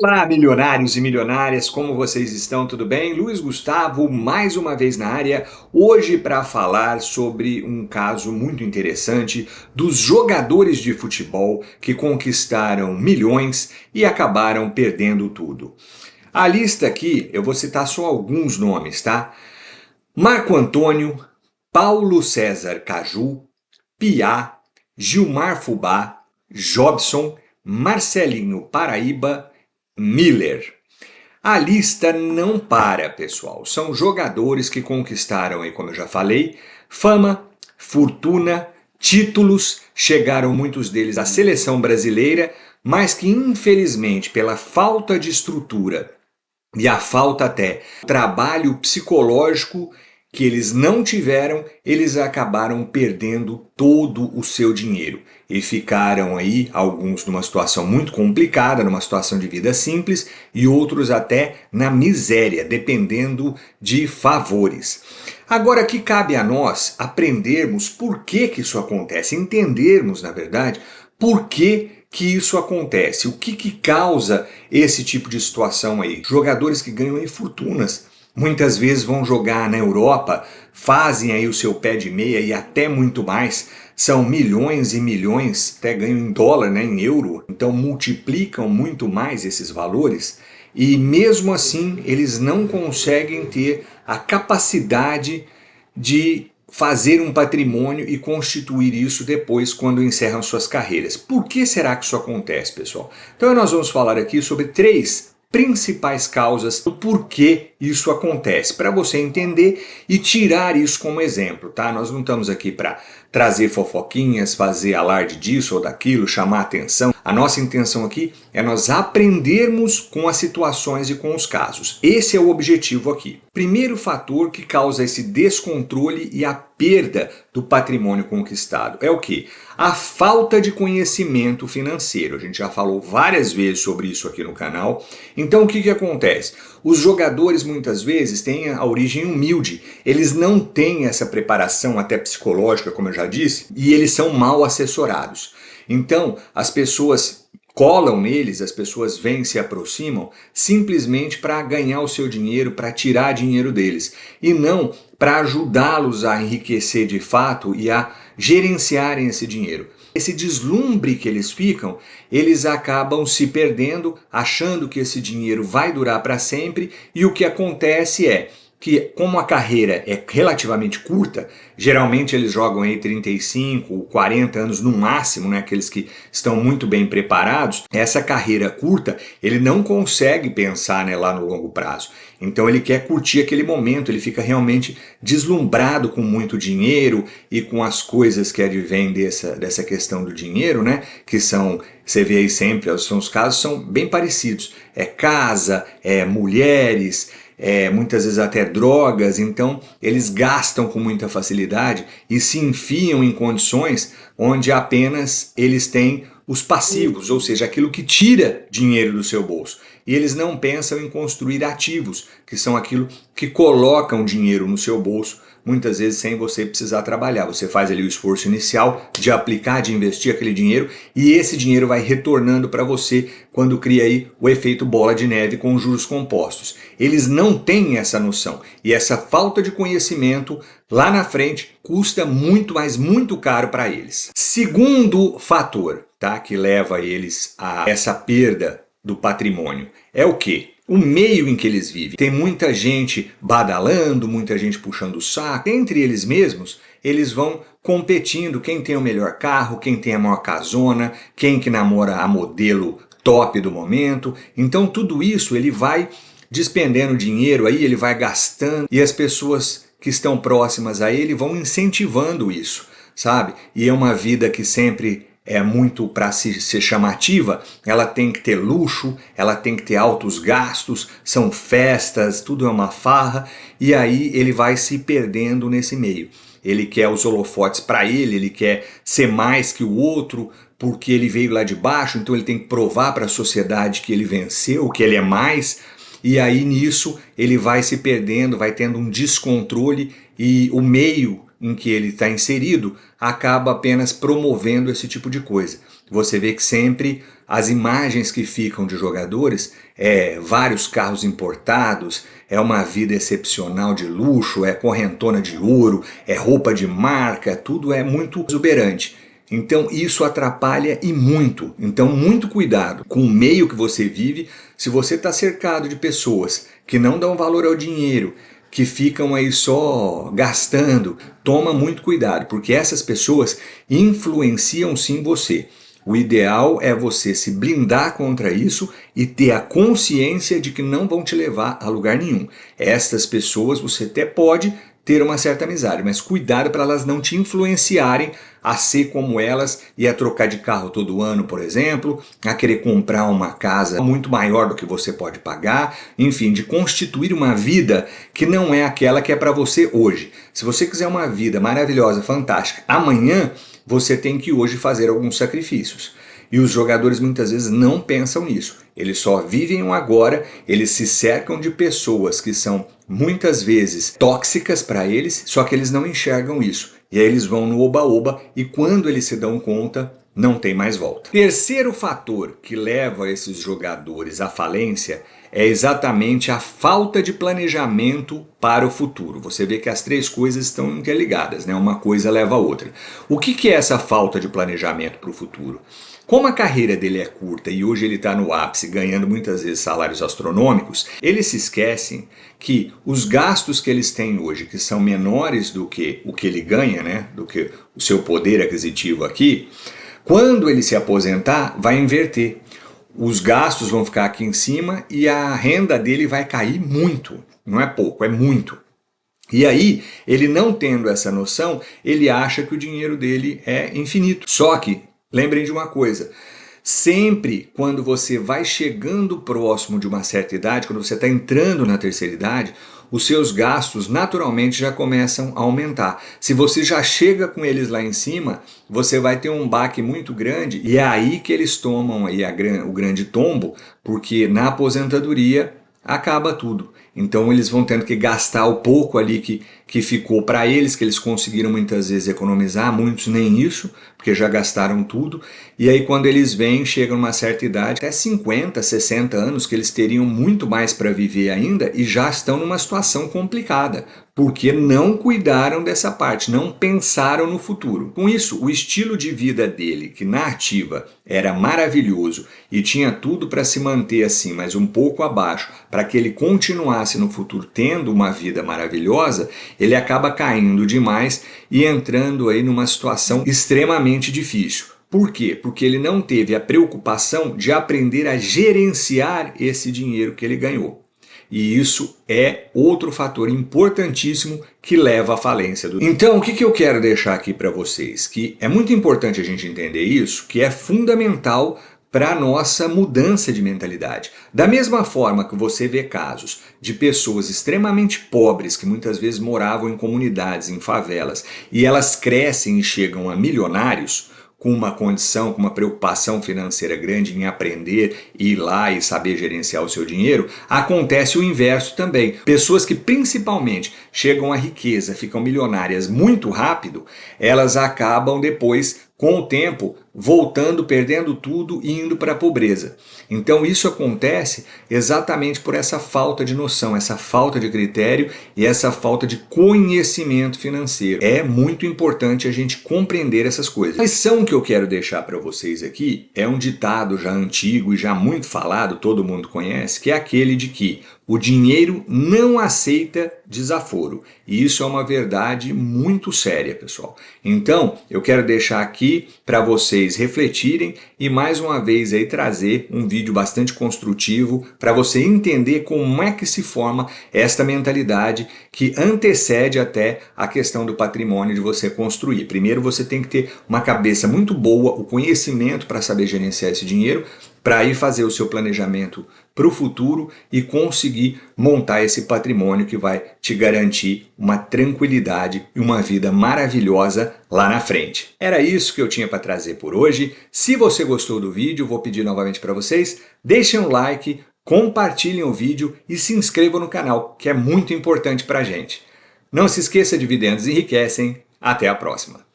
Olá, milionários e milionárias, como vocês estão? Tudo bem? Luiz Gustavo, mais uma vez na área, hoje para falar sobre um caso muito interessante dos jogadores de futebol que conquistaram milhões e acabaram perdendo tudo. A lista aqui, eu vou citar só alguns nomes, tá? Marco Antônio, Paulo César Caju, Piá, Gilmar Fubá, Jobson, Marcelinho Paraíba, Miller. A lista não para, pessoal. São jogadores que conquistaram, aí, como eu já falei, fama, fortuna, títulos, chegaram muitos deles à seleção brasileira, mas que infelizmente, pela falta de estrutura e a falta até trabalho psicológico que eles não tiveram, eles acabaram perdendo todo o seu dinheiro e ficaram aí alguns numa situação muito complicada, numa situação de vida simples e outros até na miséria, dependendo de favores. Agora que cabe a nós aprendermos por que isso acontece, entendermos, na verdade, por que isso acontece, o que causa esse tipo de situação aí. Jogadores que ganham aí fortunas, muitas vezes vão jogar na Europa, fazem aí o seu pé de meia e até muito mais, são milhões e milhões, até ganham em dólar, né, em euro, então multiplicam muito mais esses valores e mesmo assim eles não conseguem ter a capacidade de fazer um patrimônio e constituir isso depois quando encerram suas carreiras. Por que será que isso acontece, pessoal? Então nós vamos falar aqui sobre três principais causas do porquê isso acontece, para você entender e tirar isso como exemplo, tá? Nós não estamos aqui para trazer fofoquinhas, fazer alarde disso ou daquilo, chamar atenção. A nossa intenção aqui é nós aprendermos com as situações e com os casos. Esse é o objetivo aqui. Primeiro fator que causa esse descontrole e a perda do patrimônio conquistado é o que? A falta de conhecimento financeiro. A gente já falou várias vezes sobre isso aqui no canal. Então o que acontece? Os jogadores muitas vezes têm a origem humilde. Eles não têm essa preparação até psicológica, como eu já disse, e eles são mal assessorados. Então as pessoas colam neles, as pessoas vêm, se aproximam simplesmente para ganhar o seu dinheiro, para tirar dinheiro deles e não para ajudá-los a enriquecer de fato e a gerenciarem esse dinheiro. Esse deslumbre que eles ficam, eles acabam se perdendo, achando que esse dinheiro vai durar para sempre e o que acontece é que como a carreira é relativamente curta, geralmente eles jogam aí 35, 40 anos no máximo, né, aqueles que estão muito bem preparados, essa carreira curta ele não consegue pensar, né, lá no longo prazo. Então ele quer curtir aquele momento, ele fica realmente deslumbrado com muito dinheiro e com as coisas que advêm dessa questão do dinheiro, né, que são, você vê aí sempre, os casos são bem parecidos, é casa, é mulheres, muitas vezes até drogas, então eles gastam com muita facilidade e se enfiam em condições onde apenas eles têm os passivos, ou seja, aquilo que tira dinheiro do seu bolso. E eles não pensam em construir ativos, que são aquilo que colocam dinheiro no seu bolso, muitas vezes sem você precisar trabalhar. Você faz ali o esforço inicial de aplicar, de investir aquele dinheiro e esse dinheiro vai retornando para você quando cria aí o efeito bola de neve com os juros compostos. Eles não têm essa noção e essa falta de conhecimento lá na frente custa muito, mas muito caro para eles. Segundo fator, tá, que leva eles a essa perda do patrimônio é o quê? O meio em que eles vivem. Tem muita gente badalando, muita gente puxando o saco. Entre eles mesmos, eles vão competindo quem tem o melhor carro, quem tem a maior casona, quem que namora a modelo top do momento. Então tudo isso ele vai despendendo dinheiro aí, ele vai gastando e as pessoas que estão próximas a ele vão incentivando isso, sabe? E é uma vida que sempre é muito para ser chamativa, ela tem que ter luxo, ela tem que ter altos gastos, são festas, tudo é uma farra, e aí ele vai se perdendo nesse meio. Ele quer os holofotes para ele quer ser mais que o outro, porque ele veio lá de baixo, então ele tem que provar para a sociedade que ele venceu, que ele é mais, e aí nisso ele vai se perdendo, vai tendo um descontrole e o meio em que ele está inserido acaba apenas promovendo esse tipo de coisa. Você vê que sempre as imagens que ficam de jogadores é vários carros importados, é uma vida excepcional de luxo, é correntona de ouro, é roupa de marca, tudo é muito exuberante. Então isso atrapalha e muito. Então muito cuidado com o meio que você vive. Se você está cercado de pessoas que não dão valor ao dinheiro, que ficam aí só gastando, toma muito cuidado, porque essas pessoas influenciam sim você. O ideal é você se blindar contra isso e ter a consciência de que não vão te levar a lugar nenhum. Estas pessoas você até pode ter uma certa amizade, mas cuidado para elas não te influenciarem a ser como elas e a trocar de carro todo ano, por exemplo, a querer comprar uma casa muito maior do que você pode pagar, enfim, de constituir uma vida que não é aquela que é para você hoje. Se você quiser uma vida maravilhosa, fantástica, amanhã você tem que hoje fazer alguns sacrifícios. E os jogadores muitas vezes não pensam nisso. Eles só vivem o agora, eles se cercam de pessoas que são muitas vezes tóxicas para eles, só que eles não enxergam isso. E aí eles vão no oba-oba e quando eles se dão conta, não tem mais volta. Terceiro fator que leva esses jogadores à falência é exatamente a falta de planejamento para o futuro. Você vê que as três coisas estão interligadas, né? Uma coisa leva a outra. O que é essa falta de planejamento para o futuro? Como a carreira dele é curta e hoje ele está no ápice, ganhando muitas vezes salários astronômicos, eles se esquecem que os gastos que eles têm hoje, que são menores do que o que ele ganha, né? Do que o seu poder aquisitivo aqui, quando ele se aposentar, vai inverter. Os gastos vão ficar aqui em cima e a renda dele vai cair muito. Não é pouco, é muito. E aí, ele não tendo essa noção, ele acha que o dinheiro dele é infinito. Só que, lembrem de uma coisa, sempre quando você vai chegando próximo de uma certa idade, quando você está entrando na terceira idade, os seus gastos naturalmente já começam a aumentar. Se você já chega com eles lá em cima, você vai ter um baque muito grande e é aí que eles tomam aí o grande tombo, porque na aposentadoria acaba tudo. Então eles vão tendo que gastar o pouco ali que ficou para eles, que eles conseguiram muitas vezes economizar, muitos nem isso, porque já gastaram tudo. E aí quando eles vêm, chegam numa certa idade, até 50, 60 anos, que eles teriam muito mais para viver ainda e já estão numa situação complicada, porque não cuidaram dessa parte, não pensaram no futuro. Com isso, o estilo de vida dele, que na ativa era maravilhoso e tinha tudo para se manter assim, mas um pouco abaixo, para que ele continuasse no futuro tendo uma vida maravilhosa, ele acaba caindo demais e entrando aí numa situação extremamente difícil. Por quê? Porque ele não teve a preocupação de aprender a gerenciar esse dinheiro que ele ganhou. E isso é outro fator importantíssimo que leva à falência do... Então, o que eu quero deixar aqui para vocês? Que é muito importante a gente entender isso, que é fundamental para a nossa mudança de mentalidade. Da mesma forma que você vê casos de pessoas extremamente pobres, que muitas vezes moravam em comunidades, em favelas, e elas crescem e chegam a milionários, com uma condição, com uma preocupação financeira grande em aprender, ir lá e saber gerenciar o seu dinheiro, acontece o inverso também. Pessoas que principalmente chegam à riqueza, ficam milionárias muito rápido, elas acabam depois, com o tempo, voltando, perdendo tudo e indo para a pobreza. Então isso acontece exatamente por essa falta de noção, essa falta de critério e essa falta de conhecimento financeiro. É muito importante a gente compreender essas coisas. A lição que eu quero deixar para vocês aqui é um ditado já antigo e já muito falado, todo mundo conhece, que é aquele de que o dinheiro não aceita desaforo. E isso é uma verdade muito séria, pessoal. Então, eu quero deixar aqui para vocês refletirem e mais uma vez aí trazer um vídeo bastante construtivo para você entender como é que se forma esta mentalidade que antecede até a questão do patrimônio de você construir. Primeiro você tem que ter uma cabeça muito boa, o conhecimento para saber gerenciar esse dinheiro, para ir fazer o seu planejamento para o futuro e conseguir montar esse patrimônio que vai te garantir uma tranquilidade e uma vida maravilhosa lá na frente. Era isso que eu tinha para trazer por hoje. Se você gostou do vídeo, vou pedir novamente para vocês, deixem um like, compartilhem o vídeo e se inscrevam no canal, que é muito importante para a gente. Não se esqueça, dividendos enriquecem. Até a próxima!